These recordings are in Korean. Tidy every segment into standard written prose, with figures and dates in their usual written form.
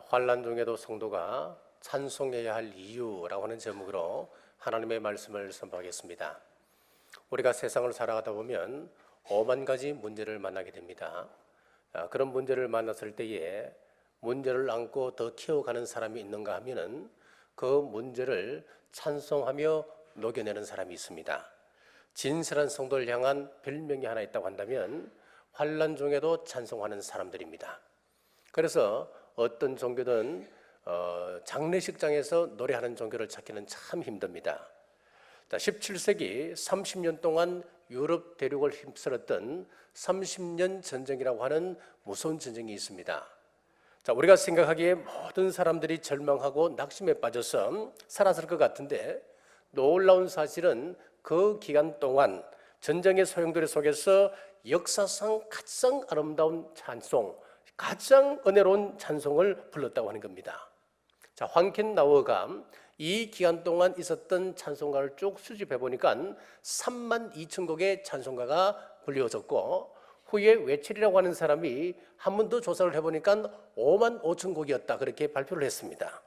환난 중에도 성도가 찬송해야 할 이유라고 하는 제목으로 하나님의 말씀을 선포하겠습니다. 우리가 세상을 살아가다 보면 오만 가지 문제를 만나게 됩니다. 그런 문제를 만났을 때에 문제를 안고 더 키워가는 사람이 있는가 하면은 그 문제를 찬송하며 녹여내는 사람이 있습니다. 진실한 성도를 향한 별명이 하나 있다고 한다면 환난 중에도 찬송하는 사람들입니다. 그래서 어떤 종교든 장례식장에서 노래하는 종교를 찾기는 참 힘듭니다. 17세기 30년 동안 유럽 대륙을 휩쓸었던 30년 전쟁이라고 하는 무서운 전쟁이 있습니다. 우리가 생각하기에 모든 사람들이 절망하고 낙심에 빠져서 살았을 것 같은데 놀라운 사실은 그 기간 동안 전쟁의 소용돌이 속에서 역사상 가장 아름다운 찬송, 가장 은혜로운 찬송을 불렀다고 하는 겁니다. 황켄나우어가 이 기간 동안 있었던 찬송가를 쭉 수집해 보니까 32,000곡의 찬송가가 불려졌고, 후에 외칠이라고 하는 사람이 한 번 더 조사를 해보니까 55,000곡이었다 그렇게 발표를 했습니다.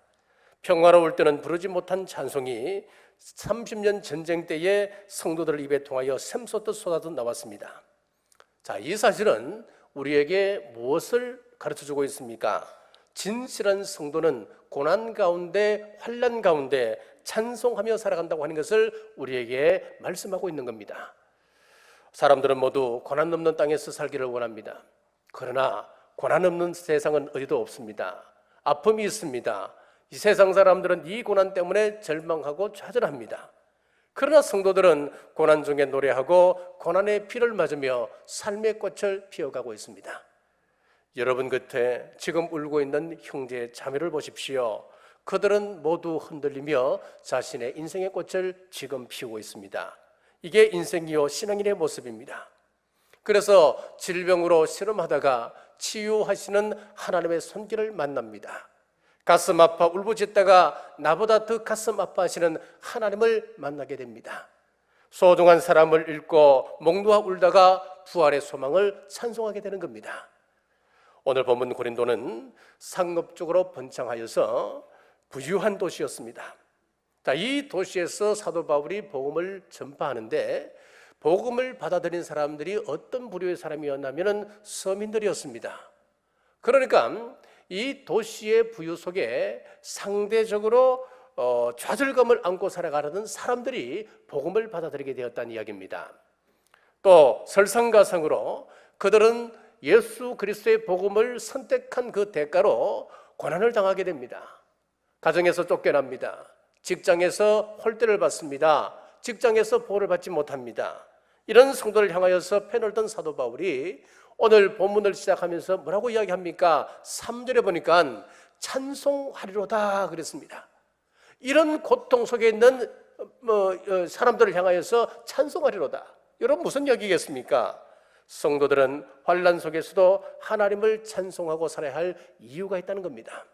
평화로울 때는 부르지 못한 찬송이 30년 전쟁 때에 성도들 입에 통하여 샘솟듯 쏟아져 나왔습니다. 이 사실은 우리에게 무엇을 가르쳐주고 있습니까? 진실한 성도는 고난 가운데 환난 가운데 찬송하며 살아간다고 하는 것을 우리에게 말씀하고 있는 겁니다. 사람들은 모두 고난 없는 땅에서 살기를 원합니다. 그러나 고난 없는 세상은 어디도 없습니다. 아픔이 있습니다. 이 세상 사람들은 이 고난 때문에 절망하고 좌절합니다. 그러나 성도들은 고난 중에 노래하고 고난의 피를 맞으며 삶의 꽃을 피워가고 있습니다. 여러분 곁에 지금 울고 있는 형제 자매를 보십시오. 그들은 모두 흔들리며 자신의 인생의 꽃을 지금 피우고 있습니다. 이게 인생이요 신앙인의 모습입니다. 그래서 질병으로 씨름하다가 치유하시는 하나님의 손길을 만납니다. 가슴 아파 울부짖다가 나보다 더 가슴 아파하시는 하나님을 만나게 됩니다. 소중한 사람을 잃고 몽두와 울다가 부활의 소망을 찬송하게 되는 겁니다. 오늘 본문 고린도는 상업적으로 번창하여서 부유한 도시였습니다. 이 도시에서 사도 바울이 복음을 전파하는데 복음을 받아들인 사람들이 어떤 부류의 사람이었냐면 서민들이었습니다. 그러니까 이 도시의 부유 속에 상대적으로 좌절감을 안고 살아가는 사람들이 복음을 받아들이게 되었다는 이야기입니다. 또 설상가상으로 그들은 예수 그리스도의 복음을 선택한 그 대가로 고난을 당하게 됩니다. 가정에서 쫓겨납니다. 직장에서 홀대를 받습니다. 직장에서 보호를 받지 못합니다. 이런 성도를 향하여서 패널던 사도 바울이 오늘 본문을 시작하면서 뭐라고 이야기합니까? 3절에 보니까 찬송하리로다 그랬습니다. 이런 고통 속에 있는 사람들을 향하여서 찬송하리로다. 여러분 무슨 이야기겠습니까? 성도들은 환난 속에서도 하나님을 찬송하고 살아야 할 이유가 있다는 겁니다.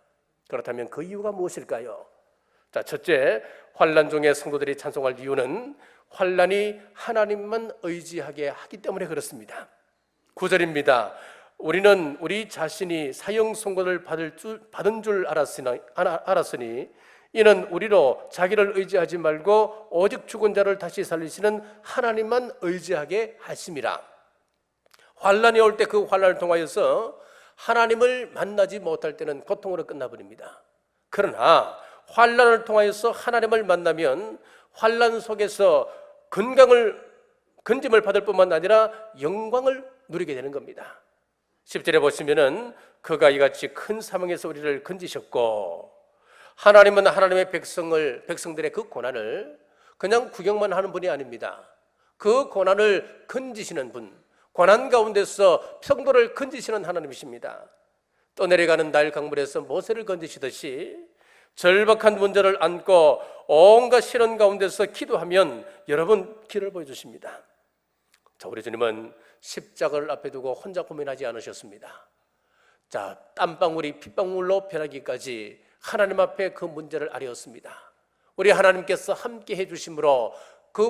그렇다면 그 이유가 무엇일까요? 첫째, 환난 중에 성도들이 찬송할 이유는 환난이 하나님만 의지하게 하기 때문에 그렇습니다. 9절입니다. 우리는 우리 자신이 사형 선고를 받은 줄 알았으니 이는 우리로 자기를 의지하지 말고 오직 죽은 자를 다시 살리시는 하나님만 의지하게 하심이라. 환난이 올 때 그 환난을 통하여서 하나님을 만나지 못할 때는 고통으로 끝나버립니다. 그러나 환난을 통하여서 하나님을 만나면 환난 속에서 건짐을 받을 뿐만 아니라 영광을 누리게 되는 겁니다. 10절에 보시면은 그가 이같이 큰 사명에서 우리를 건지셨고, 하나님은 하나님의 백성들의 그 고난을 그냥 구경만 하는 분이 아닙니다. 그 고난을 건지시는 분, 고난 가운데서 성도를 건지시는 하나님이십니다. 떠내려가는 나일 강물에서 모세를 건지시듯이 절박한 문제를 안고 온갖 시련 가운데서 기도하면 여러분 길을 보여주십니다. 우리 주님은 십자가를 앞에 두고 혼자 고민하지 않으셨습니다. 땀방울이 핏방울로 변하기까지 하나님 앞에 그 문제를 아뢰었습니다. 우리 하나님께서 함께 해주심으로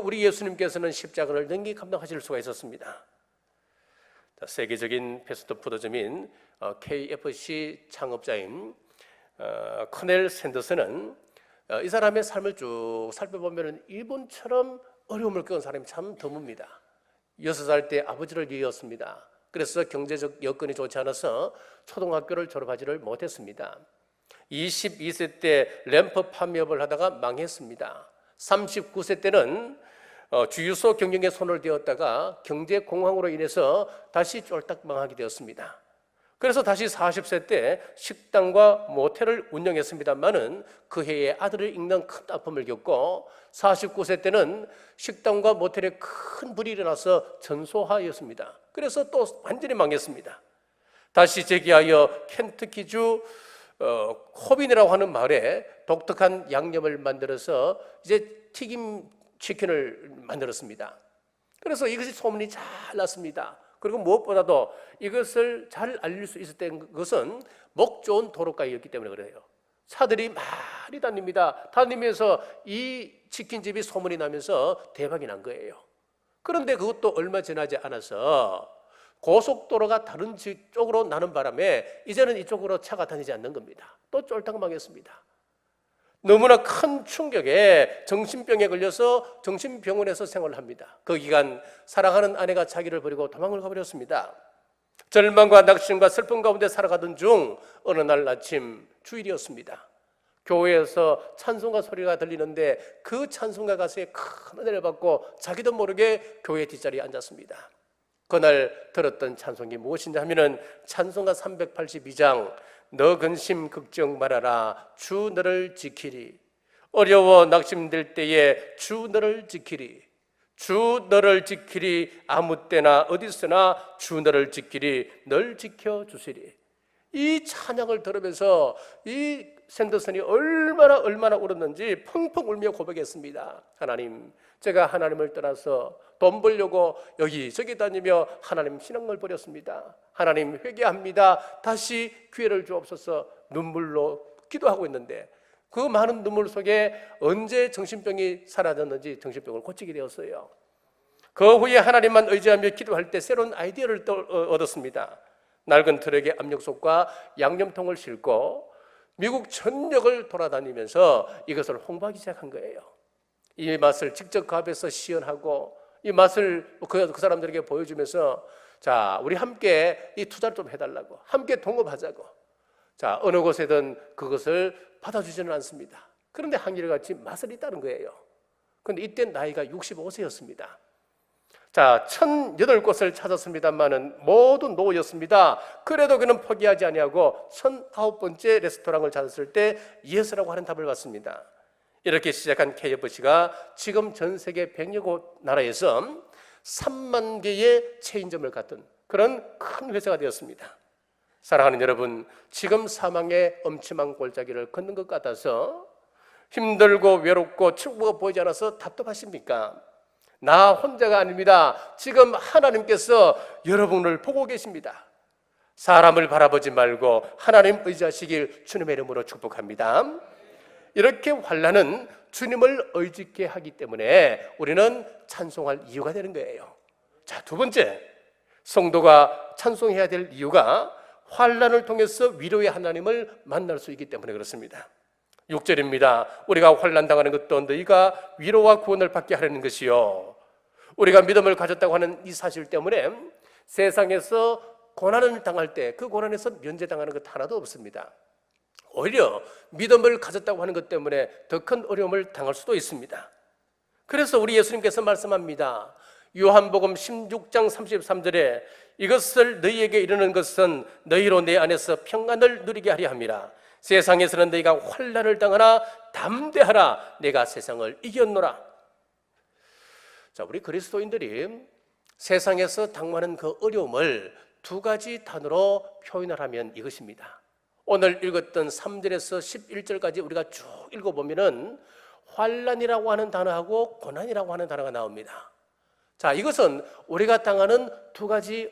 우리 예수님께서는 십자가를 능히 감당하실 수가 있었습니다. 세계적인 패스트푸드점인 KFC 창업자인 커넬 샌더스는 이 사람의 삶을 쭉 살펴보면 이분처럼 어려움을 겪은 사람이 참 드뭅니다. 6살 때 아버지를 잃었습니다. 그래서 경제적 여건이 좋지 않아서 초등학교를 졸업하지를 못했습니다. 22세 때 램프 판매업을 하다가 망했습니다. 39세 때는 주유소 경영에 손을 대었다가 경제 공황으로 인해서 다시 쫄딱 망하게 되었습니다. 그래서 다시 40세 때 식당과 모텔을 운영했습니다마는 그 해에 아들을 잃는 큰 아픔을 겪고 49세 때는 식당과 모텔에 큰 불이 일어나서 전소하였습니다. 그래서 또 완전히 망했습니다. 다시 재기하여 켄터키주 코빈이라고 하는 마을에 독특한 양념을 만들어서 이제 튀김 치킨을 만들었습니다. 그래서 이것이 소문이 잘 났습니다. 그리고 무엇보다도 이것을 잘 알릴 수 있었던 것은 목 좋은 도로가이었기 때문에 그래요. 차들이 많이 다닙니다. 다니면서 이 치킨집이 소문이 나면서 대박이 난 거예요. 그런데 그것도 얼마 지나지 않아서 고속도로가 다른 쪽으로 나는 바람에 이제는 이쪽으로 차가 다니지 않는 겁니다. 또 쫄딱 망했습니다. 너무나 큰 충격에 정신병에 걸려서 정신병원에서 생활을 합니다. 그 기간 사랑하는 아내가 자기를 버리고 도망을 가버렸습니다. 절망과 낙심과 슬픔 가운데 살아가던 중 어느 날 아침 주일이었습니다. 교회에서 찬송가 소리가 들리는데 그 찬송가 가수의 큰 은혜를 받고 자기도 모르게 교회 뒷자리에 앉았습니다. 그날 들었던 찬송이 무엇인지 하면은 찬송가 382장 너 근심 걱정 말아라 주 너를 지키리 어려워 낙심될 때에 주 너를 지키리 주 너를 지키리 아무 때나 어디서나 주 너를 지키리 널 지켜주시리. 이 찬양을 들으면서 이 샌더슨이 얼마나 울었는지 펑펑 울며 고백했습니다. 하나님, 제가 하나님을 떠나서 돈 벌려고 여기저기 다니며 하나님 신앙을 버렸습니다. 하나님 회개합니다. 다시 기회를 주옵소서. 눈물로 기도하고 있는데 그 많은 눈물 속에 언제 정신병이 사라졌는지 정신병을 고치게 되었어요. 그 후에 하나님만 의지하며 기도할 때 새로운 아이디어를 얻었습니다. 낡은 트럭에 압력솥과 양념통을 싣고 미국 전역을 돌아다니면서 이것을 홍보하기 시작한 거예요. 이 맛을 직접 그 앞에서 시연하고 이 맛을 그 사람들에게 보여주면서 자, 우리 함께 이 투자를 좀 해달라고, 함께 동업하자고. 자, 어느 곳에든 그것을 받아주지는 않습니다. 그런데 한결같이 맛을 있다는 거예요. 그런데 이때 나이가 65세였습니다. 자, 1008곳을 찾았습니다만은 모두 노였습니다. 그래도 그는 포기하지 아니하고 1009번째 레스토랑을 찾았을 때 예스라고 하는 답을 받습니다. 이렇게 시작한 KFC가 지금 전 세계 100여 곳 나라에서 3만 개의 체인점을 갖던 그런 큰 회사가 되었습니다. 사랑하는 여러분, 지금 사망의 엄침한 골짜기를 걷는 것 같아서 힘들고 외롭고 출구가 보이지 않아서 답답하십니까? 나 혼자가 아닙니다. 지금 하나님께서 여러분을 보고 계십니다. 사람을 바라보지 말고 하나님 의지하시길 주님의 이름으로 축복합니다. 이렇게 환난은 주님을 의지케 하기 때문에 우리는 찬송할 이유가 되는 거예요. 자, 두 번째, 성도가 찬송해야 될 이유가 환난을 통해서 위로의 하나님을 만날 수 있기 때문에 그렇습니다. 6절입니다. 우리가 환난 당하는 것도 너희가 위로와 구원을 받게 하려는 것이요. 우리가 믿음을 가졌다고 하는 이 사실 때문에 세상에서 고난을 당할 때 그 고난에서 면제당하는 것 하나도 없습니다. 오히려 믿음을 가졌다고 하는 것 때문에 더 큰 어려움을 당할 수도 있습니다. 그래서 우리 예수님께서 말씀합니다. 요한복음 16장 33절에 이것을 너희에게 이르는 것은 너희로 내 안에서 평안을 누리게 하려 함이라. 세상에서는 너희가 환난을 당하나 담대하라. 내가 세상을 이겼노라. 자, 우리 그리스도인들이 세상에서 당하는 그 어려움을 두 가지 단어로 표현을 하면 이것입니다. 오늘 읽었던 3절에서 11절까지 우리가 쭉 읽어보면은 환난이라고 하는 단어하고 고난이라고 하는 단어가 나옵니다. 자, 이것은 우리가 당하는 두 가지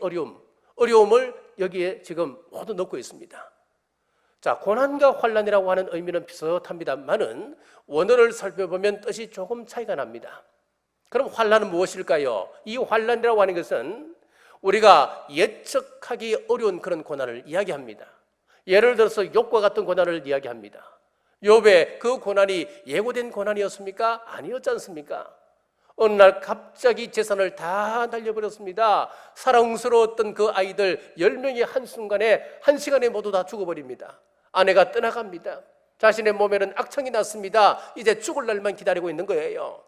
어려움을 여기에 지금 모두 넣고 있습니다. 자, 고난과 환난이라고 하는 의미는 비슷합니다만은 원어를 살펴보면 뜻이 조금 차이가 납니다. 그럼 환난은 무엇일까요? 이 환난이라고 하는 것은 우리가 예측하기 어려운 그런 고난을 이야기합니다. 예를 들어서 욥과 같은 고난을 이야기합니다. 욥의 그 고난이 예고된 고난이었습니까? 아니었지 않습니까? 어느 날 갑자기 재산을 다 날려버렸습니다. 사랑스러웠던 그 아이들 10명이 한순간에 1시간에 모두 다 죽어버립니다. 아내가 떠나갑니다. 자신의 몸에는 악창이 났습니다. 이제 죽을 날만 기다리고 있는 거예요.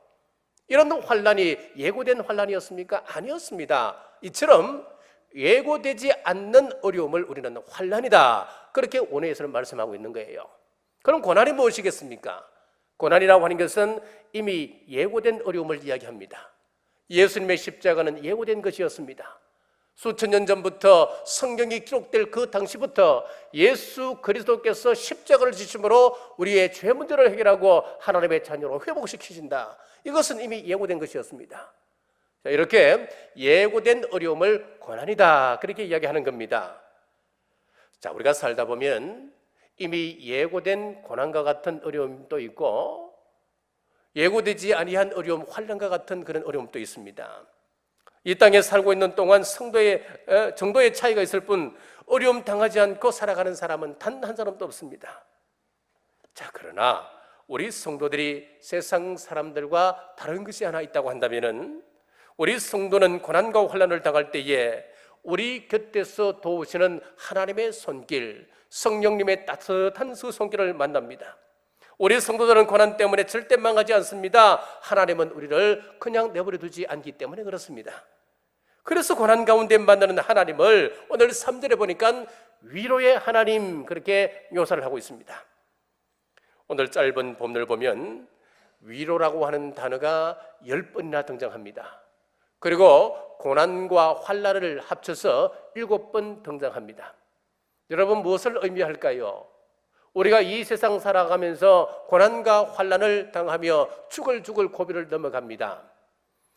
이런 환란이 예고된 환란이었습니까? 아니었습니다. 이처럼 예고되지 않는 어려움을 우리는 환란이다, 그렇게 원어에서는 말씀하고 있는 거예요. 그럼 고난이 무엇이겠습니까? 고난이라고 하는 것은 이미 예고된 어려움을 이야기합니다. 예수님의 십자가는 예고된 것이었습니다. 수천 년 전부터 성경이 기록될 그 당시부터 예수 그리스도께서 십자가를 지심으로 우리의 죄 문제를 해결하고 하나님의 자녀로 회복시키신다. 이것은 이미 예고된 것이었습니다. 자, 이렇게 예고된 어려움을 고난이다, 그렇게 이야기하는 겁니다. 자, 우리가 살다 보면 이미 예고된 고난과 같은 어려움도 있고 예고되지 아니한 어려움, 환난과 같은 그런 어려움도 있습니다. 이 땅에 살고 있는 동안 정도의 차이가 있을 뿐 어려움 당하지 않고 살아가는 사람은 단 한 사람도 없습니다. 자, 그러나 우리 성도들이 세상 사람들과 다른 것이 하나 있다고 한다면은, 우리 성도는 고난과 환난을 당할 때에 우리 곁에서 도우시는 하나님의 손길, 성령님의 따뜻한 그 손길을 만납니다. 우리 성도들은 고난 때문에 절대 망하지 않습니다. 하나님은 우리를 그냥 내버려 두지 않기 때문에 그렇습니다. 그래서 고난 가운데 만나는 하나님을 오늘 3절에 보니까 위로의 하나님, 그렇게 묘사를 하고 있습니다. 오늘 짧은 본문을 보면 위로라고 하는 단어가 10번이나 등장합니다. 그리고 고난과 환난을 합쳐서 7번 등장합니다. 여러분, 무엇을 의미할까요? 우리가 이 세상 살아가면서 고난과 환난을 당하며 죽을 고비를 넘어갑니다.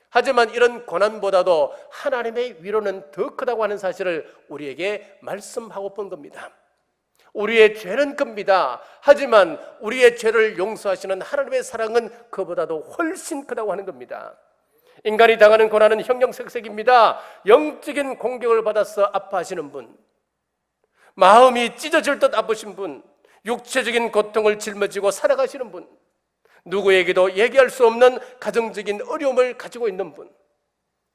하지만 이런 고난보다도 하나님의 위로는 더 크다고 하는 사실을 우리에게 말씀하고 본 겁니다. 우리의 죄는 큽니다. 하지만 우리의 죄를 용서하시는 하나님의 사랑은 그보다도 훨씬 크다고 하는 겁니다. 인간이 당하는 고난은 형형색색입니다. 영적인 공격을 받아서 아파하시는 분, 마음이 찢어질 듯 아프신 분, 육체적인 고통을 짊어지고 살아가시는 분, 누구에게도 얘기할 수 없는 가정적인 어려움을 가지고 있는 분,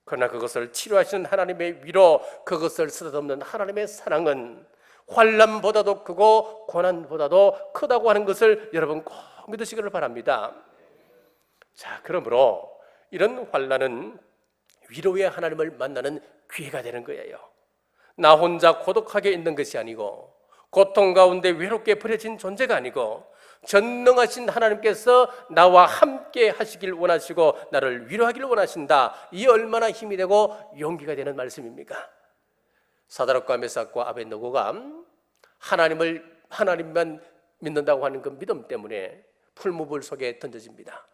그러나 그것을 치료하시는 하나님의 위로, 그것을 쓰다듬는 하나님의 사랑은 환난보다도 크고 고난보다도 크다고 하는 것을 여러분 꼭 믿으시기를 바랍니다. 자, 그러므로 이런 환난은 위로의 하나님을 만나는 기회가 되는 거예요. 나 혼자 고독하게 있는 것이 아니고, 고통 가운데 외롭게 버려진 존재가 아니고, 전능하신 하나님께서 나와 함께 하시길 원하시고 나를 위로하기를 원하신다. 이 얼마나 힘이 되고 용기가 되는 말씀입니까? 사드락과 메삭과 아벳느고가 하나님만 믿는다고 하는 그 믿음 때문에 풀무불 속에 던져집니다.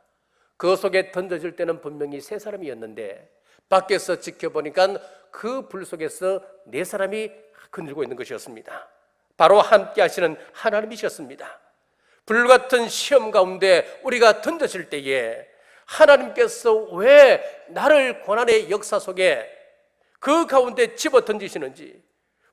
그 속에 던져질 때는 분명히 3사람이었는데 밖에서 지켜보니까 그 불 속에서 4사람이 거닐고 있는 것이었습니다. 바로 함께 하시는 하나님이셨습니다. 불같은 시험 가운데 우리가 던져질 때에 하나님께서 왜 나를 고난의 역사 속에 그 가운데 집어 던지시는지,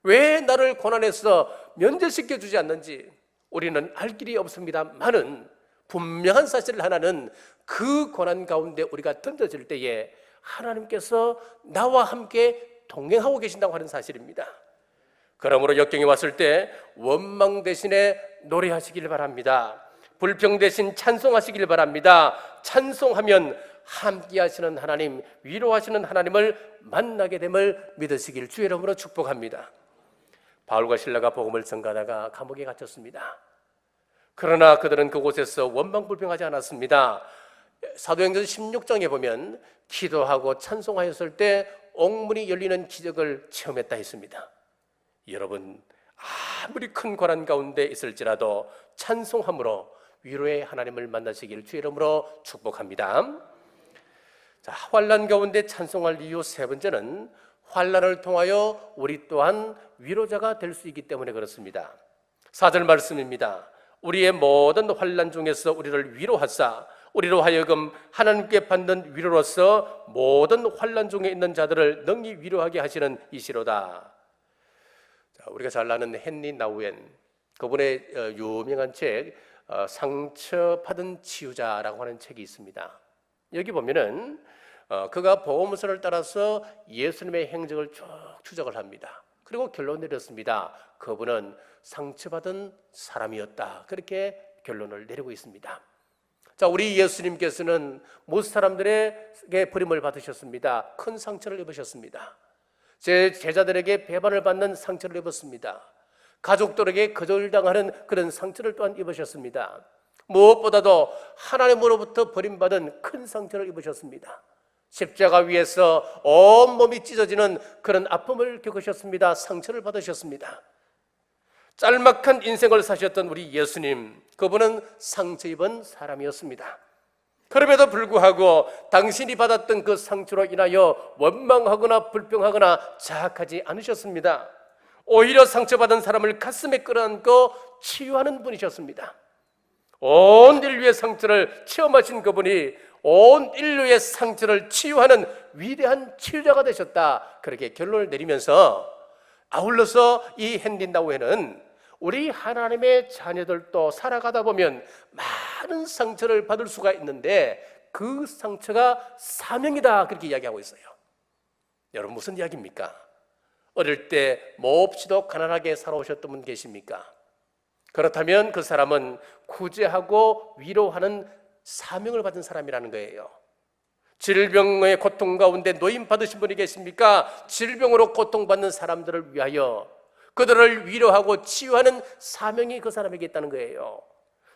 왜 나를 고난에서 면제시켜 주지 않는지 우리는 알 길이 없습니다만은 분명한 사실 하나는, 그 고난 가운데 우리가 던져질 때에 하나님께서 나와 함께 동행하고 계신다고 하는 사실입니다. 그러므로 역경이 왔을 때 원망 대신에 노래하시길 바랍니다. 불평 대신 찬송하시길 바랍니다. 찬송하면 함께 하시는 하나님, 위로하시는 하나님을 만나게 됨을 믿으시길 주의 이름으로 축복합니다. 바울과 실라가 복음을 전가하다가 감옥에 갇혔습니다. 그러나 그들은 그곳에서 원망불평하지 않았습니다. 사도행전 16장에 보면 기도하고 찬송하였을 때 옥문이 열리는 기적을 체험했다 했습니다. 여러분, 아무리 큰 고난 가운데 있을지라도 찬송함으로 위로의 하나님을 만나시길 주의 이름으로 축복합니다. 자, 환난 가운데 찬송할 이유 3번째는 환난을 통하여 우리 또한 위로자가 될 수 있기 때문에 그렇습니다. 4절 말씀입니다. 우리의 모든 환난 중에서 우리를 위로하사 우리로 하여금 하나님께 받는 위로로서 모든 환난 중에 있는 자들을 능히 위로하게 하시는 이시로다. 자, 우리가 잘 아는 헨리 나우엔, 그분의 유명한 책 상처받은 치유자라고 하는 책이 있습니다. 여기 보면은 그가 보험서를 따라서 예수님의 행적을 쭉 추적을 합니다. 그리고 결론 내렸습니다. 그분은 상처받은 사람이었다. 그렇게 결론을 내리고 있습니다. 자, 우리 예수님께서는 모든 사람들에게 버림을 받으셨습니다. 큰 상처를 입으셨습니다. 제 제자들에게 배반을 받는 상처를 입었습니다. 가족들에게 거절당하는 그런 상처를 또한 입으셨습니다. 무엇보다도 하나님으로부터 버림받은 큰 상처를 입으셨습니다. 십자가 위에서 온몸이 찢어지는 그런 아픔을 겪으셨습니다. 상처를 받으셨습니다. 짤막한 인생을 사셨던 우리 예수님, 그분은 상처 입은 사람이었습니다. 그럼에도 불구하고 당신이 받았던 그 상처로 인하여 원망하거나 불평하거나 자학하지 않으셨습니다. 오히려 상처받은 사람을 가슴에 끌어안고 치유하는 분이셨습니다. 온 인류의 상처를 체험하신 그분이 온 인류의 상처를 치유하는 위대한 치유자가 되셨다. 그렇게 결론을 내리면서 아울러서 이 헨리 나우에는 우리 하나님의 자녀들도 살아가다 보면 많은 상처를 받을 수가 있는데 그 상처가 사명이다. 그렇게 이야기하고 있어요. 여러분, 무슨 이야기입니까? 어릴 때 몹시도 가난하게 살아오셨던 분 계십니까? 그렇다면 그 사람은 구제하고 위로하는 사명을 받은 사람이라는 거예요. 질병의 고통 가운데 노임 받으신 분이 계십니까? 질병으로 고통받는 사람들을 위하여 그들을 위로하고 치유하는 사명이 그 사람에게 있다는 거예요.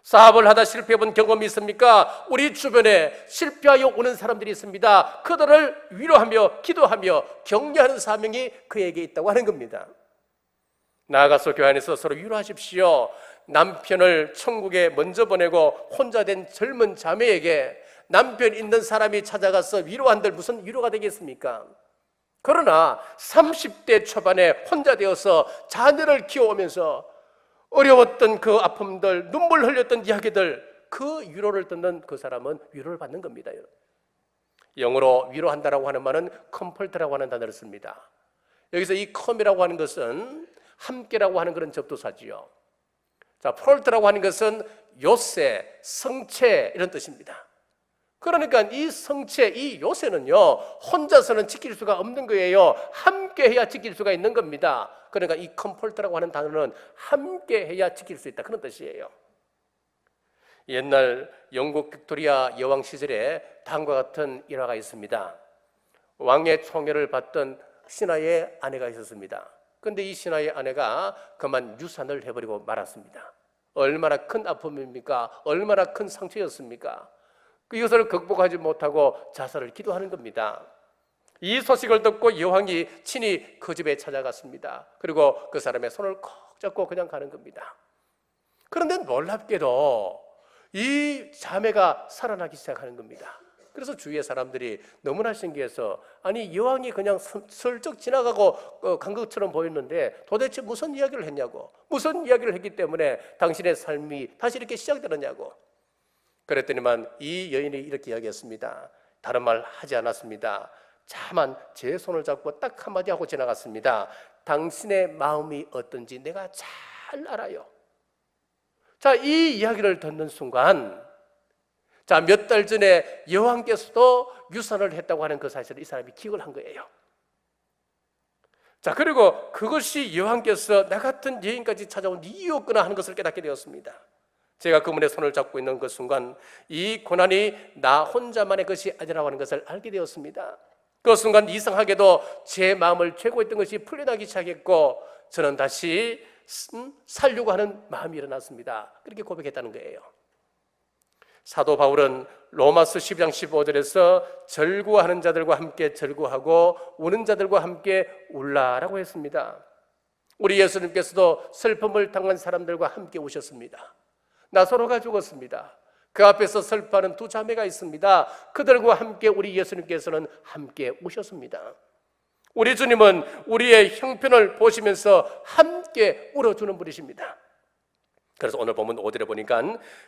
사업을 하다 실패해본 경험이 있습니까? 우리 주변에 실패하여 오는 사람들이 있습니다. 그들을 위로하며 기도하며 격려하는 사명이 그에게 있다고 하는 겁니다. 나아가서 교회 안에서 서로 위로하십시오. 남편을 천국에 먼저 보내고 혼자 된 젊은 자매에게 남편 있는 사람이 찾아가서 위로한들 무슨 위로가 되겠습니까? 그러나 30대 초반에 혼자 되어서 자녀를 키워오면서 어려웠던 그 아픔들, 눈물 흘렸던 이야기들, 그 위로를 듣는 그 사람은 위로를 받는 겁니다. 영어로 위로한다라고 하는 말은 comfort라고 하는 단어를 씁니다. 여기서 이 come이라고 하는 것은 함께라고 하는 그런 접두사지요. 자, 폴트라고 하는 것은 요새, 성체 이런 뜻입니다. 그러니까 이 성체, 이 요새는요 혼자서는 지킬 수가 없는 거예요. 함께해야 지킬 수가 있는 겁니다. 그러니까 이 컴포트라고 하는 단어는 함께해야 지킬 수 있다, 그런 뜻이에요. 옛날 영국 빅토리아 여왕 시절에 다음과 같은 일화가 있습니다. 왕의 총애를 받던 신하의 아내가 있었습니다. 그런데 이 신하의 아내가 그만 유산을 해버리고 말았습니다. 얼마나 큰 아픔입니까? 얼마나 큰 상처였습니까? 이것을 극복하지 못하고 자살을 기도하는 겁니다. 이 소식을 듣고 여왕이 친히 그 집에 찾아갔습니다. 그리고 그 사람의 손을 콕 잡고 그냥 가는 겁니다. 그런데 놀랍게도 이 자매가 살아나기 시작하는 겁니다. 그래서 주위의 사람들이 너무나 신기해서, 아니 여왕이 그냥 슬쩍 지나가고 간 것처럼 보였는데 도대체 무슨 이야기를 했냐고, 무슨 이야기를 했기 때문에 당신의 삶이 다시 이렇게 시작되느냐고. 그랬더니만 이 여인이 이렇게 이야기했습니다. 다른 말 하지 않았습니다. 차만 제 손을 잡고 딱 한마디 하고 지나갔습니다. 당신의 마음이 어떤지 내가 잘 알아요. 자, 이 이야기를 듣는 순간, 자, 몇 달 전에 여왕께서도 유산을 했다고 하는 그 사실을 이 사람이 기억을 한 거예요. 자, 그리고 그것이 여왕께서 나 같은 여인까지 찾아온 이유였구나 하는 것을 깨닫게 되었습니다. 제가 그분의 손을 잡고 있는 그 순간 이 고난이 나 혼자만의 것이 아니라고 하는 것을 알게 되었습니다. 그 순간 이상하게도 제 마음을 죄고 있던 것이 풀려나기 시작했고 저는 다시 살려고 하는 마음이 일어났습니다. 그렇게 고백했다는 거예요. 사도 바울은 로마서 12장 15절에서 절구하는 자들과 함께 절구하고 우는 자들과 함께 울라라고 했습니다. 우리 예수님께서도 슬픔을 당한 사람들과 함께 우셨습니다. 나사로가 죽었습니다. 그 앞에서 슬퍼하는 두 자매가 있습니다. 그들과 함께 우리 예수님께서는 함께 우셨습니다. 우리 주님은 우리의 형편을 보시면서 함께 울어주는 분이십니다. 그래서 오늘 본문 5절에 보니까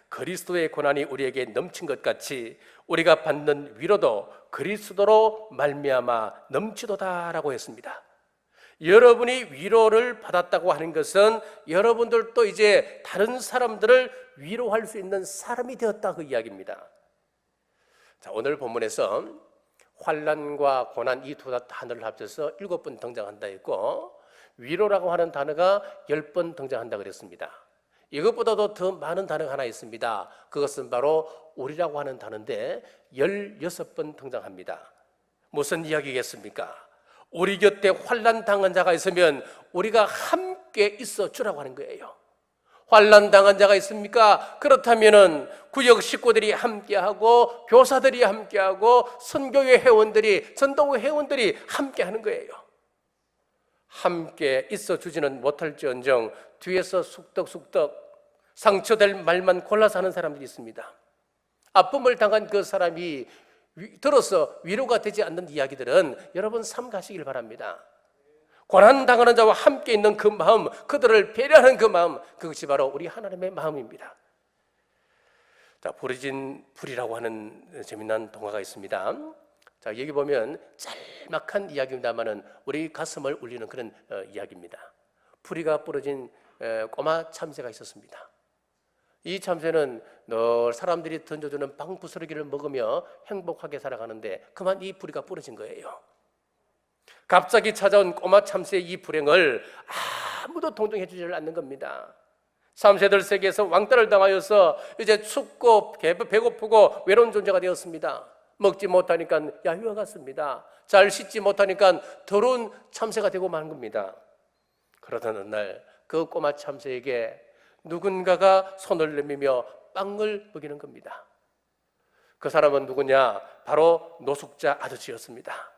그리스도의 고난이 우리에게 넘친 것 같이 우리가 받는 위로도 그리스도로 말미암아 넘치도다라고 했습니다. 여러분이 위로를 받았다고 하는 것은 여러분들도 이제 다른 사람들을 위로할 수 있는 사람이 되었다, 그 이야기입니다. 자, 오늘 본문에서 환난과 고난 이 두 단어를 합쳐서 7번 등장한다 했고, 위로라고 하는 단어가 10번 등장한다 그랬습니다. 이것보다도 더 많은 단어가 하나 있습니다. 그것은 바로 우리라고 하는 단어인데 16번 등장합니다. 무슨 이야기겠습니까? 우리 곁에 환난 당한 자가 있으면 우리가 함께 있어 주라고 하는 거예요. 환난 당한 자가 있습니까? 그렇다면은 구역 식구들이 함께하고 교사들이 함께하고 선교회 회원들이, 전도회 회원들이 함께하는 거예요. 함께 있어 주지는 못할지언정 뒤에서 숙덕숙덕 상처될 말만 골라서 하는 사람들이 있습니다. 아픔을 당한 그 사람이 들어서 위로가 되지 않는 이야기들은 여러분 삼가시길 바랍니다. 고난당하는 자와 함께 있는 그 마음, 그들을 배려하는 그 마음, 그것이 바로 우리 하나님의 마음입니다. 자, 부르진 불이라고 하는 재미난 동화가 있습니다. 자, 여기 보면 짤막한 이야기입니다만은 우리 가슴을 울리는 그런 이야기입니다. 부리가 부러진 꼬마 참새가 있었습니다. 이 참새는 늘 사람들이 던져주는 빵부스러기를 먹으며 행복하게 살아가는데 그만 이 부리가 부러진 거예요. 갑자기 찾아온 꼬마 참새의 이 불행을 아무도 동정해 주지 않는 겁니다. 참새들 세계에서 왕따를 당하여서 이제 춥고 배고프고 외로운 존재가 되었습니다. 먹지 못하니까 야유와 같습니다. 잘 씻지 못하니까 더러운 참새가 되고 마는 겁니다. 그러던 어느 날 그 꼬마 참새에게 누군가가 손을 내밀며 빵을 먹이는 겁니다. 그 사람은 누구냐? 바로 노숙자 아저씨였습니다.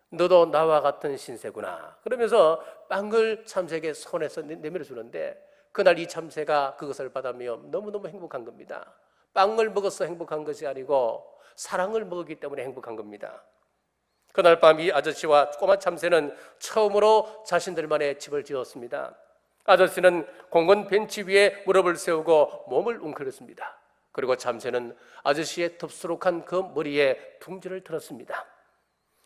너도 나와 같은 신세구나. 그러면서 빵을 참새에게 손에서 내밀어 주는데 그날 이 참새가 그것을 받으며 너무너무 행복한 겁니다. 빵을 먹어서 행복한 것이 아니고 사랑을 먹었기 때문에 행복한 겁니다. 그날 밤 이 아저씨와 꼬마 참새는 처음으로 자신들만의 집을 지었습니다. 아저씨는 공원 벤치 위에 무릎을 세우고 몸을 웅크렸습니다. 그리고 참새는 아저씨의 덥수룩한 그 머리에 둥지를 틀었습니다.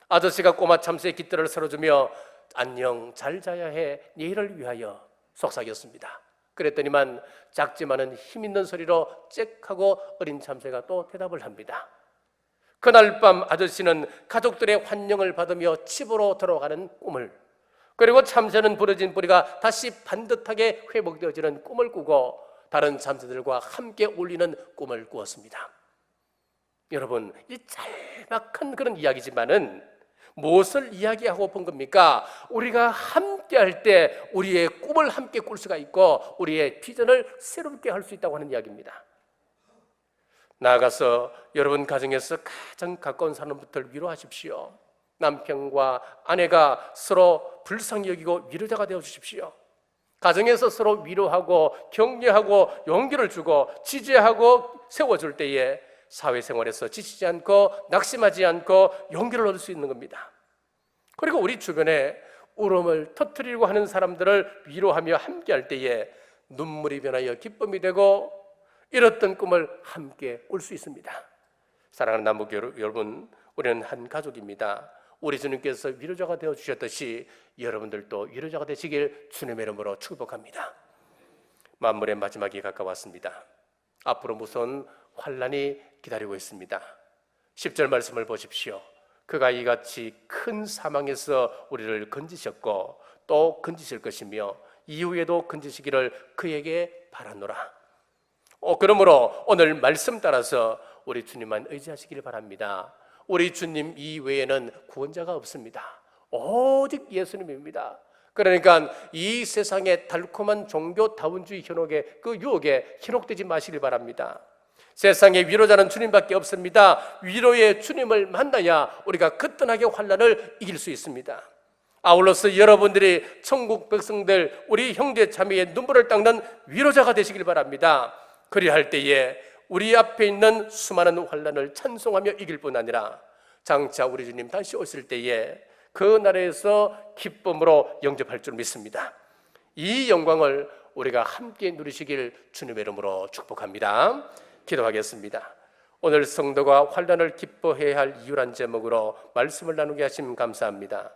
아저씨가 꼬마 참새의 깃들을 쓸어주며 안녕 잘 자야 해 내일을 위하여 속삭였습니다. 그랬더니만 작지만은 힘있는 소리로 짹하고 어린 참새가 또 대답을 합니다. 그날 밤 아저씨는 가족들의 환영을 받으며 집으로 돌아가는 꿈을, 그리고 참새는 부러진 뿌리가 다시 반듯하게 회복되어지는 꿈을 꾸고 다른 참새들과 함께 울리는 꿈을 꾸었습니다. 여러분, 이 짤막한 그런 이야기지만은 무엇을 이야기하고 본 겁니까? 우리가 함께 할 때 우리의 꿈을 함께 꿀 수가 있고 우리의 비전을 새롭게 할 수 있다고 하는 이야기입니다. 나아가서 여러분 가정에서 가장 가까운 사람부터 위로하십시오. 남편과 아내가 서로 불쌍히 여기고 위로자가 되어 주십시오. 가정에서 서로 위로하고 격려하고 용기를 주고 지지하고 세워줄 때에 사회생활에서 지치지 않고 낙심하지 않고 용기를 얻을 수 있는 겁니다. 그리고 우리 주변에 울음을 터뜨리려고 하는 사람들을 위로하며 함께할 때에 눈물이 변하여 기쁨이 되고 이뤘던 꿈을 함께 꿀 수 있습니다. 사랑하는 남북 여러분, 우리는 한 가족입니다. 우리 주님께서 위로자가 되어주셨듯이 여러분들도 위로자가 되시길 주님의 이름으로 축복합니다. 만물의 마지막이 가까웠습니다. 앞으로 무서운 환난이 기다리고 있습니다. 10절 말씀을 보십시오. 그가 이같이 큰 사망에서 우리를 건지셨고 또 건지실 것이며 이후에도 건지시기를 그에게 바라노라. 그러므로 오늘 말씀 따라서 우리 주님만 의지하시기를 바랍니다. 우리 주님 이외에는 구원자가 없습니다. 오직 예수님입니다. 그러니까 이 세상의 달콤한 종교다운주의 현혹의 그 유혹에 현혹되지 마시길 바랍니다. 세상에 위로자는 주님밖에 없습니다. 위로의 주님을 만나야 우리가 거뜬하게 환난을 이길 수 있습니다. 아울러서 여러분들이 천국 백성들, 우리 형제 자매의 눈물을 닦는 위로자가 되시길 바랍니다. 그리할 때에 우리 앞에 있는 수많은 환난을 찬송하며 이길 뿐 아니라 장차 우리 주님 다시 오실 때에 그 나라에서 기쁨으로 영접할 줄 믿습니다. 이 영광을 우리가 함께 누리시길 주님의 이름으로 축복합니다. 기도하겠습니다. 오늘 성도가 환난을 기뻐해야 할 이유란 제목으로 말씀을 나누게 하심 감사합니다.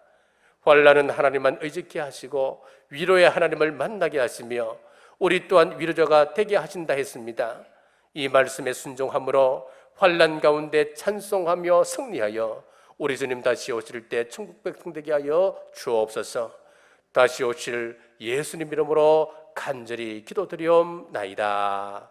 환난은 하나님만 의지케 하시고 위로의 하나님을 만나게 하시며 우리 또한 위로자가 되게 하신다 했습니다. 이 말씀에 순종함으로 환난 가운데 찬송하며 승리하여 우리 주님 다시 오실 때 천국 백성 되게 하여 주옵소서. 다시 오실 예수님 이름으로 간절히 기도드리옵나이다.